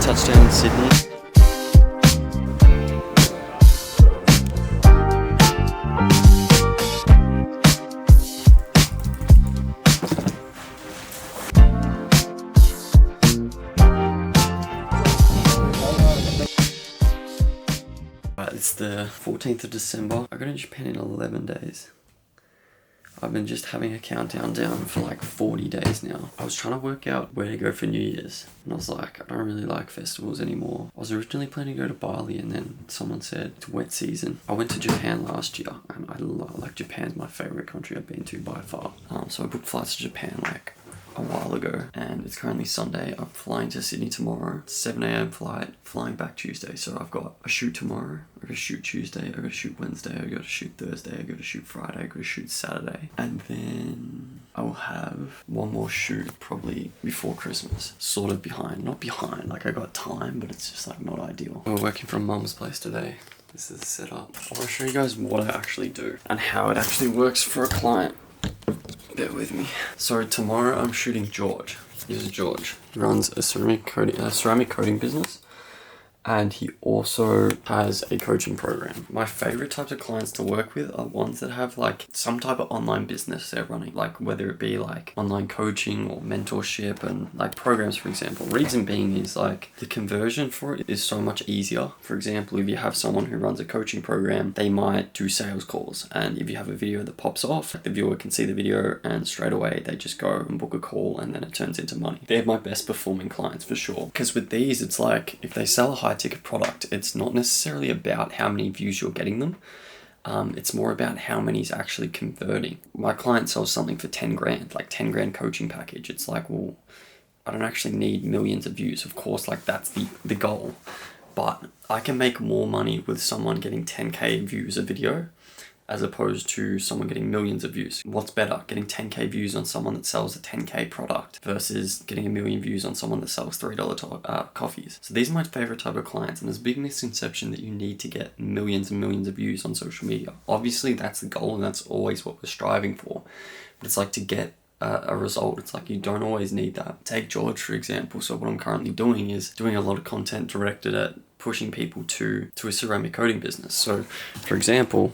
touchdown in Sydney. It's the 14th of December. I got in Japan in 11 days. I've been just having a countdown down for like 40 days now. I was trying to work out where to go for New Year's. And I was like, I don't really like festivals anymore. I was originally planning to go to Bali, and then someone said it's wet season. I went to Japan last year, and I like Japan's my favorite country I've been to by far. So I booked flights to Japan like a while ago, and it's currently Sunday. I'm flying to Sydney tomorrow, 7 a.m. flight, flying back Tuesday. So I've got a shoot tomorrow, I gotta shoot Tuesday, I gotta shoot Wednesday, I gotta shoot Thursday, I gotta shoot Friday, I gotta shoot Saturday, and then I will have one more shoot probably before Christmas. Sort of behind, not behind, like I got time, but it's just like not ideal. We're working from Mum's place today. This is the setup. I want to show you guys what I actually do and how it actually works for a client. Bear with me. So tomorrow I'm shooting George. This is George. He runs a ceramic coating business, and he also has a coaching program. My favorite types of clients to work with are ones that have like some type of online business they're running, like whether it be like online coaching or mentorship and like programs, for example. Reason being is like the conversion for it is so much easier. For example, if you have someone who runs a coaching program, they might do sales calls, and if you have a video that pops off, the viewer can see the video and straight away they just go and book a call, and then it turns into money. They're my best performing clients for sure, because with these it's like if they sell a high ticket product, it's not necessarily about how many views you're getting them. It's more about how many is actually converting. My client sells something for 10 grand, like 10 grand coaching package. It's like, well, I don't actually need millions of views. Of course, like that's the goal, but I can make more money with someone getting 10k views a video as opposed to someone getting millions of views. What's better, getting 10k views on someone that sells a 10k product versus getting 1 million views on someone that sells $3 coffees? So these are my favorite type of clients, and there's a big misconception that you need to get millions and millions of views on social media. Obviously that's the goal, and that's always what we're striving for, but it's like to get a result, it's like you don't always need that. Take George for example. So what I'm currently doing is doing a lot of content directed at pushing people to a ceramic coating business. So for example,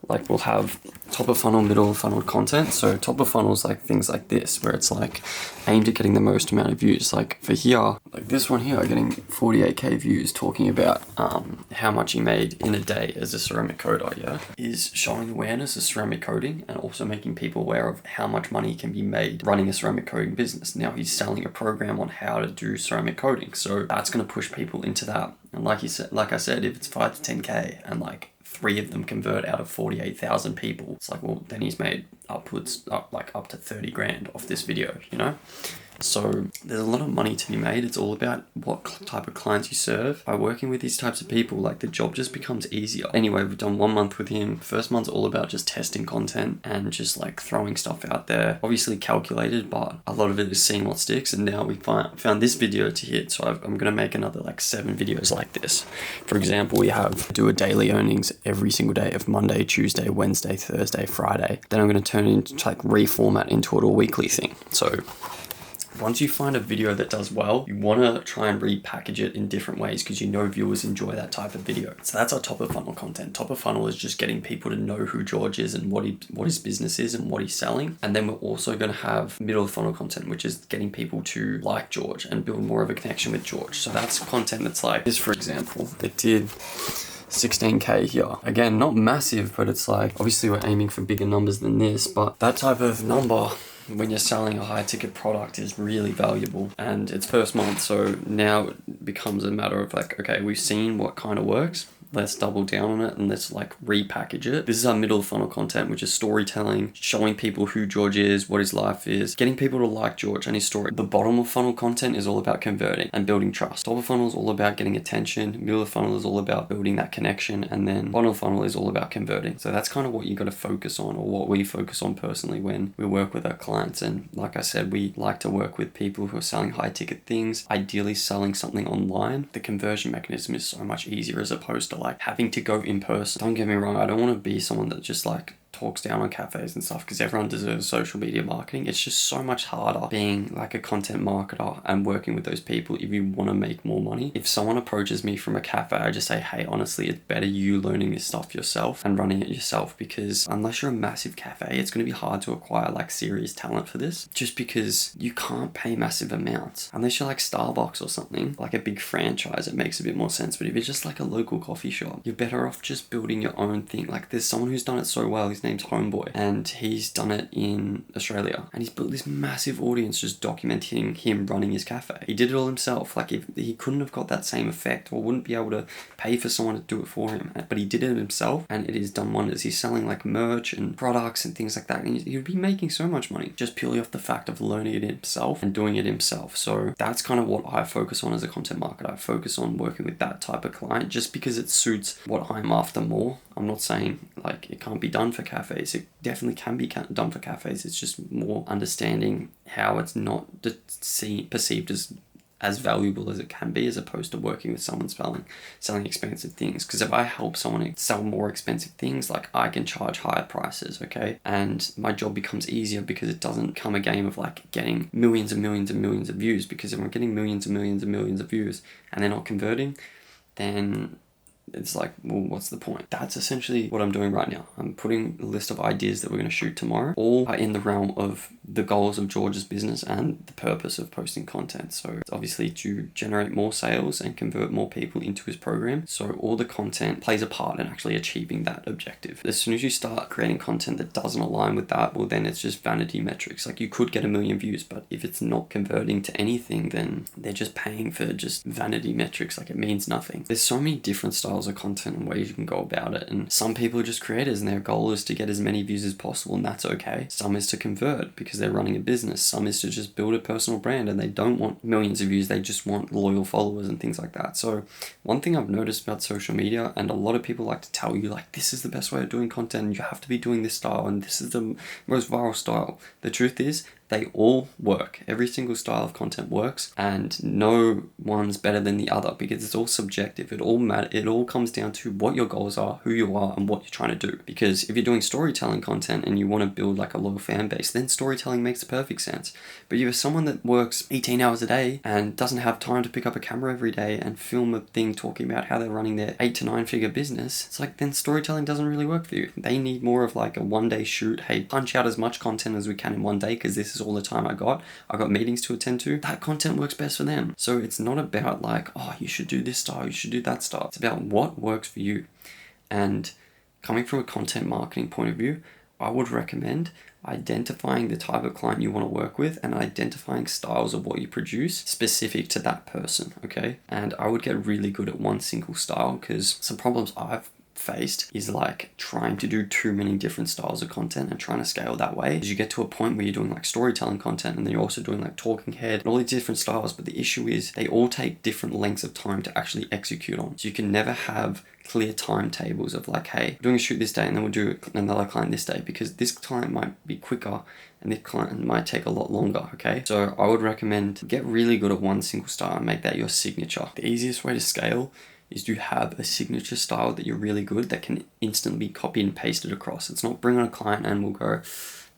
like we'll have top of funnel, middle of funnel content. So top of funnel is like things like this, where it's like aimed at getting the most amount of views. Like for here, like this one here, getting 48k views, talking about how much he made in a day as a ceramic coater, yeah? Is showing awareness of ceramic coating and also making people aware of how much money can be made running a ceramic coating business. Now he's selling a program on how to do ceramic coating. So that's going to push people into that. And like I said, if it's 5 to 10k and like 3 of them convert out of 48,000 people, it's like, well, then he's made up to 30 grand off this video, you know? So there's a lot of money to be made. It's all about what type of clients you serve. By working with these types of people, like the job just becomes easier. Anyway, we've done 1 month with him. First month's all about just testing content and just like throwing stuff out there. Obviously calculated, but a lot of it is seeing what sticks. And now we found this video to hit. So I'm going to make another like 7 videos like this. For example, we do a daily earnings every single day of Monday, Tuesday, Wednesday, Thursday, Friday. Then I'm going to turn it into like reformat into it a weekly thing. So once you find a video that does well, you want to try and repackage it in different ways because you know viewers enjoy that type of video. So that's our top of funnel content. Top of funnel is just getting people to know who George is and what his business is and what he's selling. And then we're also going to have middle of funnel content, which is getting people to like George and build more of a connection with George. So that's content that's like this, for example. It did 16k here. Again, not massive, but it's like, obviously we're aiming for bigger numbers than this, but that type of number when you're selling a high ticket product is really valuable. And it's first month, so now it becomes a matter of like, okay, we've seen what kind of works. Let's double down on it and let's like repackage it. This is our middle funnel content, which is storytelling, showing people who George is, what his life is, getting people to like George and his story. The bottom of funnel content is all about converting and building trust. Top of funnel is all about getting attention. Middle of funnel is all about building that connection. And then bottom of funnel is all about converting. So that's kind of what you got to focus on, or what we focus on personally when we work with our clients. And like I said, we like to work with people who are selling high ticket things, ideally selling something online. The conversion mechanism is so much easier as opposed to like having to go in person. Don't get me wrong, I don't want to be someone that just like talks down on cafes and stuff because everyone deserves social media marketing. It's just so much harder being like a content marketer and working with those people if you want to make more money. If someone approaches me from a cafe, I just say, hey, honestly, it's better you learning this stuff yourself and running it yourself, because unless you're a massive cafe, it's going to be hard to acquire like serious talent for this, just because you can't pay massive amounts. Unless you're like Starbucks or something, like a big franchise, it makes a bit more sense. But if you're just like a local coffee shop, you're better off just building your own thing. Like there's someone who's done it so well. His name's Homeboy, and he's done it in Australia, and he's built this massive audience just documenting him running his cafe. He did it all himself. Like if he couldn't have got that same effect, or wouldn't be able to pay for someone to do it for him, but he did it himself, and it has done wonders. He's selling like merch and products and things like that, and he'd be making so much money just purely off the fact of learning it himself and doing it himself. So that's kind of what I focus on as a content marketer. I focus on working with that type of client just because it suits what I'm after more. I'm not saying like it can't be done for cafes. It definitely can be done for cafes. It's just more understanding how it's not perceived as valuable as it can be, as opposed to working with someone selling expensive things. Because if I help someone sell more expensive things, like I can charge higher prices, okay? And my job becomes easier because it doesn't become a game of like getting millions and millions and millions of views. Because if I'm getting millions and millions and millions of views and they're not converting, then it's like, well, what's the point? That's essentially what I'm doing right now. I'm putting a list of ideas that we're going to shoot tomorrow. All are in the realm of the goals of George's business and the purpose of posting content. So it's obviously to generate more sales and convert more people into his program. So all the content plays a part in actually achieving that objective. As soon as you start creating content that doesn't align with that, well, then it's just vanity metrics. Like you could get 1 million views, but if it's not converting to anything, then they're just paying for just vanity metrics. Like it means nothing. There's so many different styles of content and ways you can go about it, and some people are just creators and their goal is to get as many views as possible, and that's okay. Some is to convert because they're running a business. Some is to just build a personal brand and they don't want millions of views, they just want loyal followers and things like that. So one thing I've noticed about social media, and a lot of people like to tell you like this is the best way of doing content and you have to be doing this style and this is the most viral style. The truth is they all work. Every single style of content works, and no one's better than the other because it's all subjective. It all comes down to what your goals are, who you are, and what you're trying to do. Because if you're doing storytelling content and you want to build like a loyal fan base, then storytelling makes perfect sense. But you're someone that works 18 hours a day and doesn't have time to pick up a camera every day and film a thing talking about how they're running their 8 to 9 figure business, it's like then storytelling doesn't really work for you. They need more of like a one-day shoot. Hey, punch out as much content as we can in one day because this is all the time I got meetings to attend to. That content works best for them. So it's not about like, oh, you should do this style, you should do that style. It's about what works for you. And coming from a content marketing point of view, I would recommend identifying the type of client you want to work with and identifying styles of what you produce specific to that person, okay? And I would get really good at one single style, because some problems I've faced is like trying to do too many different styles of content and trying to scale that way, because you get to a point where you're doing like storytelling content and then you're also doing like talking head and all these different styles, but the issue is they all take different lengths of time to actually execute on. So you can never have clear timetables of like, hey, we're doing a shoot this day and then we'll do another client this day, because this client might be quicker and this client might take a lot longer, okay? So I would recommend get really good at one single style and make that your signature. The easiest way to scale is to have a signature style that you're really good that can instantly be copied and pasted across. It's not bring on a client and we'll go,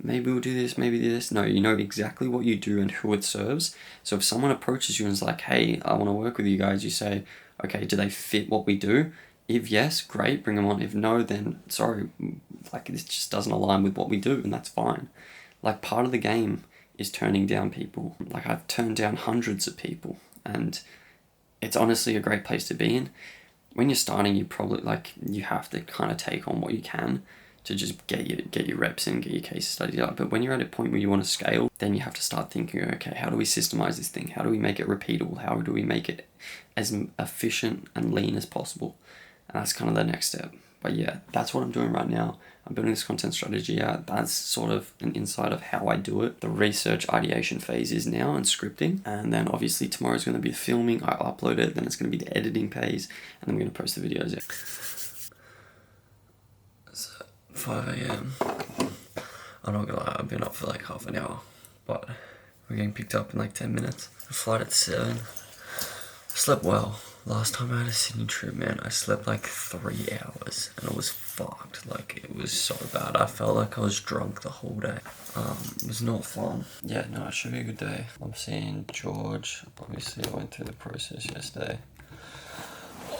maybe we'll do this, maybe this. No, you know exactly what you do and who it serves. So if someone approaches you and is like, hey, I want to work with you guys, you say, okay, do they fit what we do? If yes, great, bring them on. If no, then sorry, like this just doesn't align with what we do, and that's fine. Like part of the game is turning down people. Like I've turned down hundreds of people, and it's honestly a great place to be in. When you're starting, you probably you have to kind of take on what you can to just get your reps in, get your case studies up. But when you're at a point where you want to scale, then you have to start thinking, okay, how do we systemize this thing? How do we make it repeatable? How do we make it as efficient and lean as possible? And that's kind of the next step. But yeah, that's what I'm doing right now. I'm building this content strategy out. That's sort of an insight of how I do it. The research ideation phase is now and scripting. And then obviously tomorrow's going to be the filming. I upload it. Then it's going to be the editing phase. And then I'm going to post the videos. It's 5 a.m. I'm not going to lie, I've been up for like half an hour. But we're getting picked up in like 10 minutes. The flight at 7. Slept well. Last time I had a Sydney trip, man, I slept like 3 hours and it was fucked. Like, it was so bad. I felt like I was drunk the whole day. It was not fun. Yeah, no, it should be a good day. I'm seeing George. Obviously, I went through the process yesterday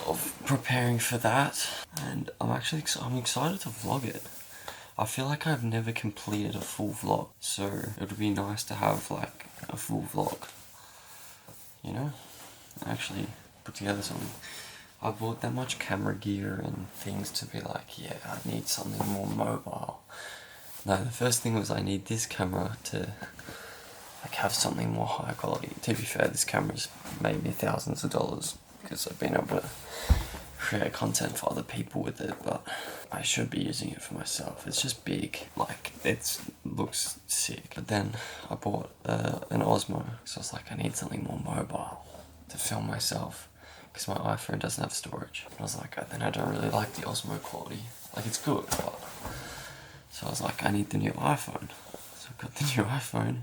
of preparing for that. And I'm excited to vlog it. I feel like I've never completed a full vlog. So, it would be nice to have like a full vlog. You know? Actually put together something. I bought that much camera gear and things to be like, yeah, I need something more mobile. No, the first thing was I need this camera to like have something more high quality. To be fair, this camera's made me thousands of dollars because I've been able to create content for other people with it, but I should be using it for myself. It's just big, like it looks sick. But then I bought an Osmo, so I was like, I need something more mobile to film myself because my iPhone doesn't have storage. And I was like, then I don't really like the Osmo quality. Like, it's good, but so I was like, I need the new iPhone. So I got the new iPhone.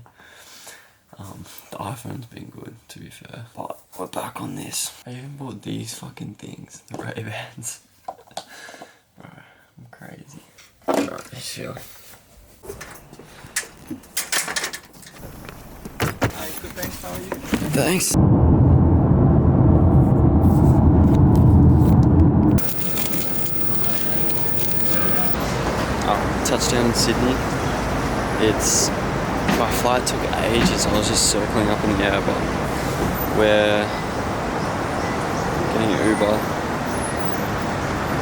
The iPhone's been good, to be fair, but we're back on this. I even bought these fucking things, the Ray-Bans. Bro, I'm crazy. Alright, sure. Hi, good, thanks, how are you? Thanks. Touchdown in Sydney. My flight took ages. I was just circling up in the air, but we're getting an Uber.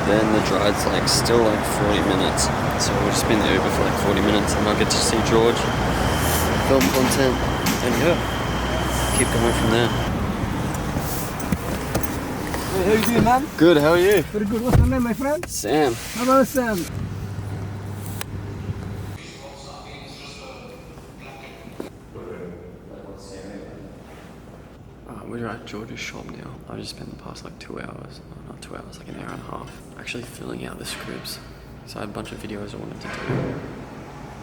Then the drive's like still like 40 minutes. So we'll just be in the Uber for like 40 minutes and I'll get to see George, film content, and yeah, keep going from there. Hey, how you doing, man? Good, how are you? Very good. What's your name, my friend? Sam. How about Sam? We're at George's shop now. I've just spent the past like 2 hours, not 2 hours, like an hour and a half, actually filling out the scripts. So I had a bunch of videos I wanted to do.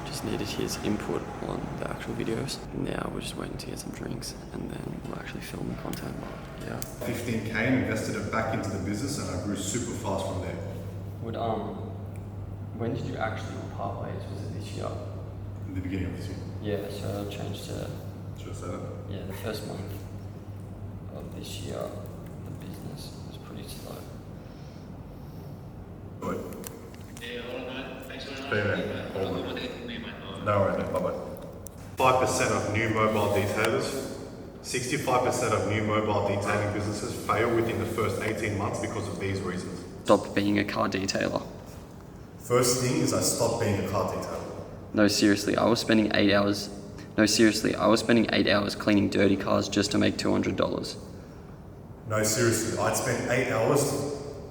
Just needed his input on the actual videos. Now we're just waiting to get some drinks and then we'll actually film the content. Yeah. 15K and invested it back into the business and I grew super fast from there. When did you actually part ways? Was it this year? In the beginning of this year. Yeah, so I changed to, Should I say that? yeah, the first month of this year, the business was pretty slow. Good. Yeah, hold on, mate. Thanks very much. No worries, mate. Bye-bye. 5% of new mobile detailers, 65% of new mobile detailing businesses fail within the first 18 months because of these reasons. Stop being a car detailer. First thing is I stopped being a car detailer. No, seriously, I was spending 8 hours. No, seriously, I was spending 8 hours cleaning dirty cars just to make $200. No, seriously, I'd spend 8 hours.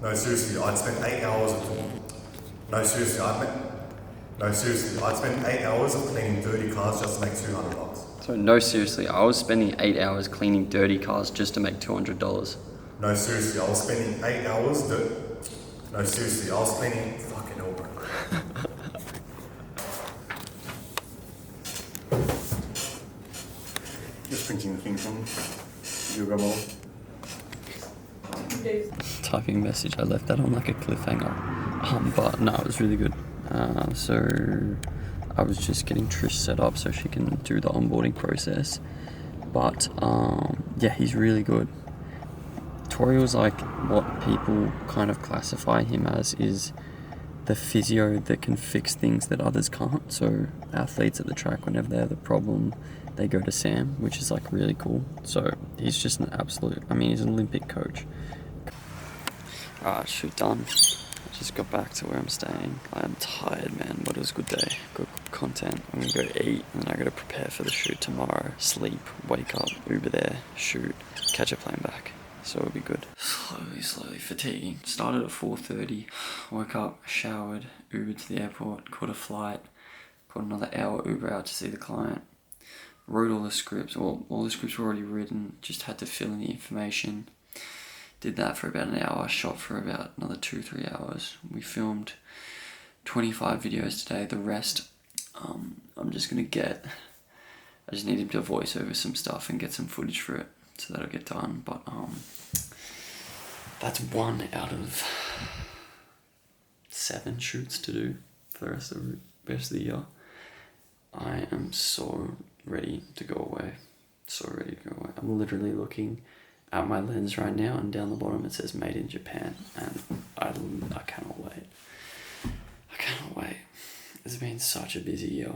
No, seriously, I'd spend 8 hours. No, seriously, I'd spend 8 hours of cleaning dirty cars just to make $200. So, no, seriously, I was spending 8 hours cleaning dirty cars just to make $200. No, seriously, I was spending 8 hours. No, seriously, I was cleaning fucking hell, bro. Just printing the thing from Yoga Mall. Typing message, I left that on like a cliffhanger. But no, it was really good. So I was just getting Trish set up so she can do the onboarding process. But yeah, he's really good. Tori was like what people kind of classify him as is the physio that can fix things that others can't. So athletes at the track, whenever they have a problem, they go to Sam, which is like really cool. So he's just an absolute, he's an Olympic coach. Alright, shoot done. I just got back to where I'm staying. I'm tired, man, but it was a good day. Good content. I'm gonna go eat and then I gotta prepare for the shoot tomorrow. Sleep, wake up, Uber there, shoot, catch a plane back. So it'll be good. Slowly fatiguing. Started at 4:30, woke up, showered, Ubered to the airport, caught a flight, got another hour Uber out to see the client. Wrote all the scripts, all the scripts were already written, just had to fill in the information. Did that for about an hour, shot for about another 2-3 hours. We filmed 25 videos today. The rest, I just need him to voice over some stuff and get some footage for it, so that'll get done. But that's 1 out of 7 shoots to do for the rest of the year. I am so ready to go away. So ready to go away. I'm literally looking at my lens right now, and down the bottom it says Made in Japan, and I cannot wait. I cannot wait. It's been such a busy year.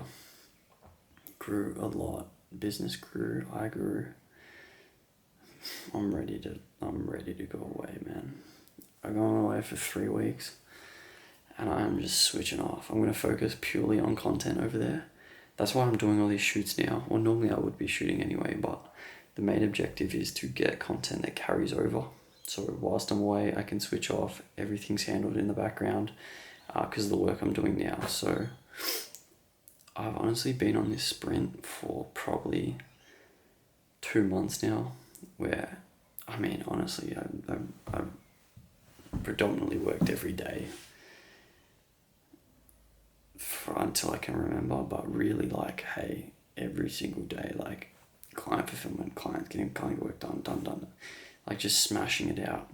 Grew a lot. Business grew. I grew. I'm ready to go away, man. I'm going away for 3 weeks, and I'm just switching off. I'm going to focus purely on content over there. That's why I'm doing all these shoots now. Well, normally I would be shooting anyway, but the main objective is to get content that carries over. So whilst I'm away, I can switch off. Everything's handled in the background because of the work I'm doing now. So I've honestly been on this sprint for probably 2 months now, where, I mean, honestly, I've predominantly worked every day until I can remember, but really, like, hey, every single day, like, client fulfillment, client getting work done, like, just smashing it out,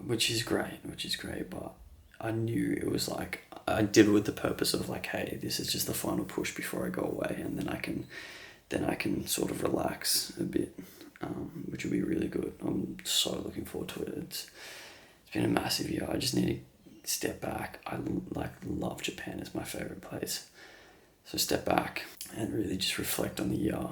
which is great, but I knew it was like, I did it with the purpose of like, hey, this is just the final push before I go away, and then I can sort of relax a bit, which will be really good. I'm so looking forward to it. It's been a massive year. I just need to step back. I love Japan. It's my favorite place. So step back and really just reflect on the year.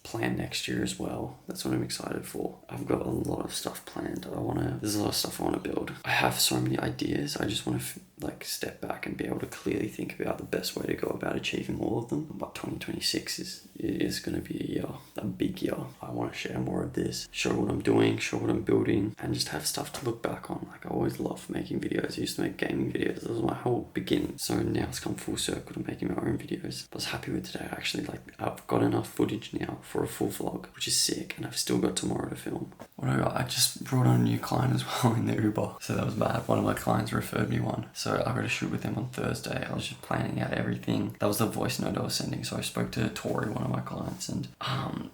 Plan next year as well. That's what I'm excited for. I've got a lot of stuff planned. There's a lot of stuff I want to build. I have so many ideas. I just want to step back and be able to clearly think about the best way to go about achieving all of them. But 2026 is going to be a big year. I want to share more of this, show what I'm doing, show what I'm building, and just have stuff to look back on. Like, I always loved making videos. I used to make gaming videos. That was my whole beginning. So now it's come full circle to making my own videos. I was happy with today. Actually, I've got enough footage now for a full vlog, which is sick, and I've still got tomorrow to film. What I just brought on a new client as well in the Uber, so that was bad. One of my clients referred me one, so I got to shoot with them on Thursday. I was just planning out everything. That was the voice note I was sending. So I spoke to Tori, one of my clients, and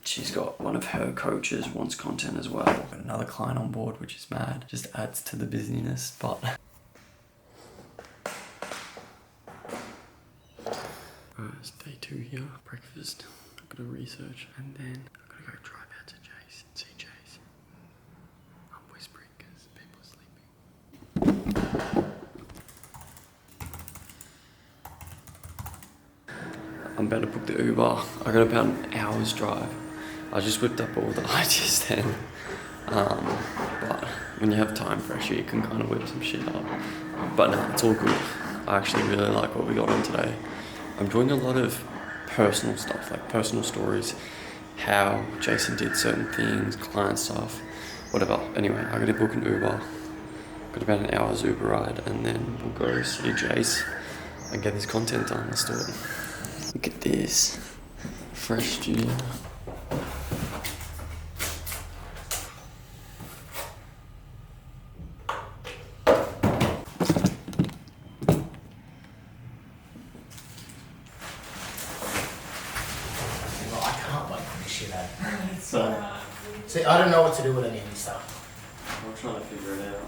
she's got one of her coaches wants content as well. Got another client on board, which is mad. Just adds to the busyness, but it's day 2 here. Breakfast. I've got to research, and then I've got to go drive out to Jace and see Jace. I'm whispering because people are sleeping. I'm about to book the Uber. I got about an hour's drive. I just whipped up all the ideas then. But when you have time fresh, you can kind of whip some shit up. But no, it's all good. I actually really like what we got on today. I'm doing a lot of personal stuff, like personal stories, how Jason did certain things, client stuff, whatever. Anyway, I gotta book an Uber. Got about an hour's Uber ride, and then we'll go see Jace and get his content done. Let's do it. Look at this. Fresh studio. See, I don't know what to do with any of this stuff. I'm trying to figure it out.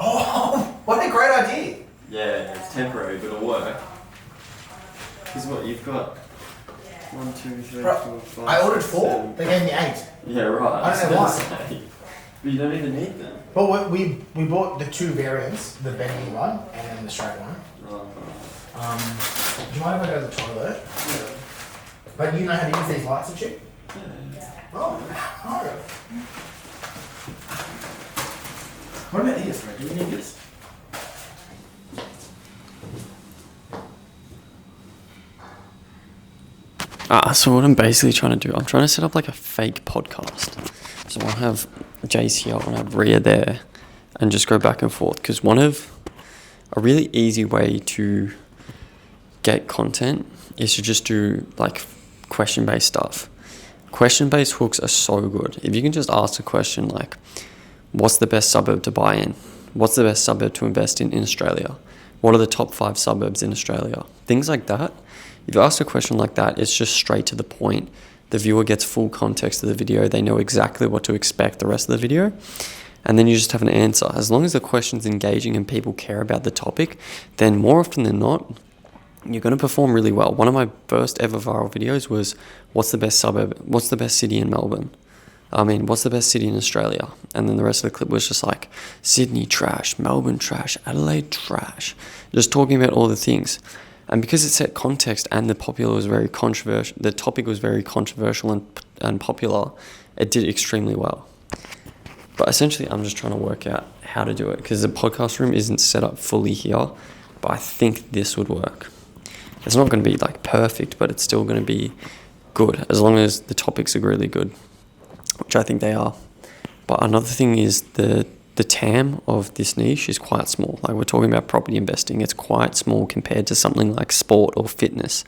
Oh, what a great idea! Yeah, it's temporary, but it'll work. Because what, you've got 1, 2, 3, Bro, 4, 5, I ordered 6, 4, 7. they gave me 8. Yeah, right. I don't know why. But you don't even need them. But we bought the 2 variants, the bendy one and then the straight one. Do you mind if I go to the toilet? Yeah. But you know how to use these lights and shit? Yeah. Oh, alright. What about this, bro? Do you need this? So what I'm basically trying to do, I'm trying to set up like a fake podcast. So I'll have Jace here, I'll have Rhea there, and just go back and forth. Because a really easy way to get content is to just do like question-based stuff. Question-based hooks are so good. If you can just ask a question like, what's the best suburb to buy in? What's the best suburb to invest in Australia? What are the top 5 suburbs in Australia? Things like that. If you ask a question like that, it's just straight to the point. the viewer gets full context of the video. They know exactly what to expect the rest of the video. And then you just have an answer. As long as the question's engaging and people care about the topic, then more often than not, you're going to perform really well. One of my first ever viral videos was, what's the best suburb? What's the best city in Melbourne? What's the best city in Australia? And then the rest of the clip was just like, Sydney trash, Melbourne trash, Adelaide trash. Just talking about all the things. And because it set context and the topic was very controversial and popular, it did extremely well. But essentially, I'm just trying to work out how to do it because the podcast room isn't set up fully here, but I think this would work. It's not going to be like perfect, but it's still going to be good as long as the topics are really good, which I think they are. But another thing is the TAM of this niche is quite small. Like we're talking about property investing, it's quite small compared to something like sport or fitness.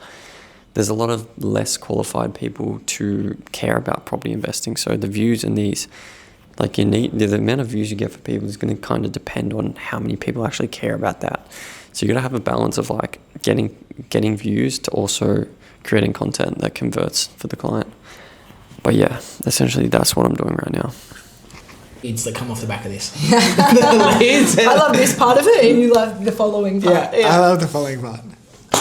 There's a lot of less qualified people to care about property investing. So the views in these, like the amount of views you get for people is going to kind of depend on how many people actually care about that. So you got to have a balance of like getting views to also creating content that converts for the client. But yeah, essentially that's what I'm doing right now. Leads that come off the back of this. I love this part of it and you love the following part. Yeah, I love the following part.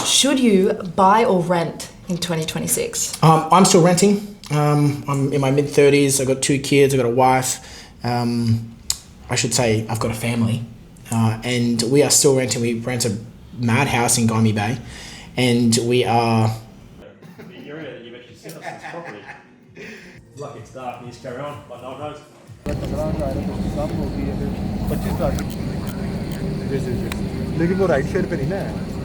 Should you buy or rent in 2026? I'm still renting. I'm in my mid-30s. I've got 2 kids. I've got a wife. I should say I've got a family. And we are still renting. We rent a mad house in Gymea Bay. And we are... You're in it, you've actually set up this property. Lucky it's dark, you just carry on, like no one knows. लेकिन वो right side पे नहीं ना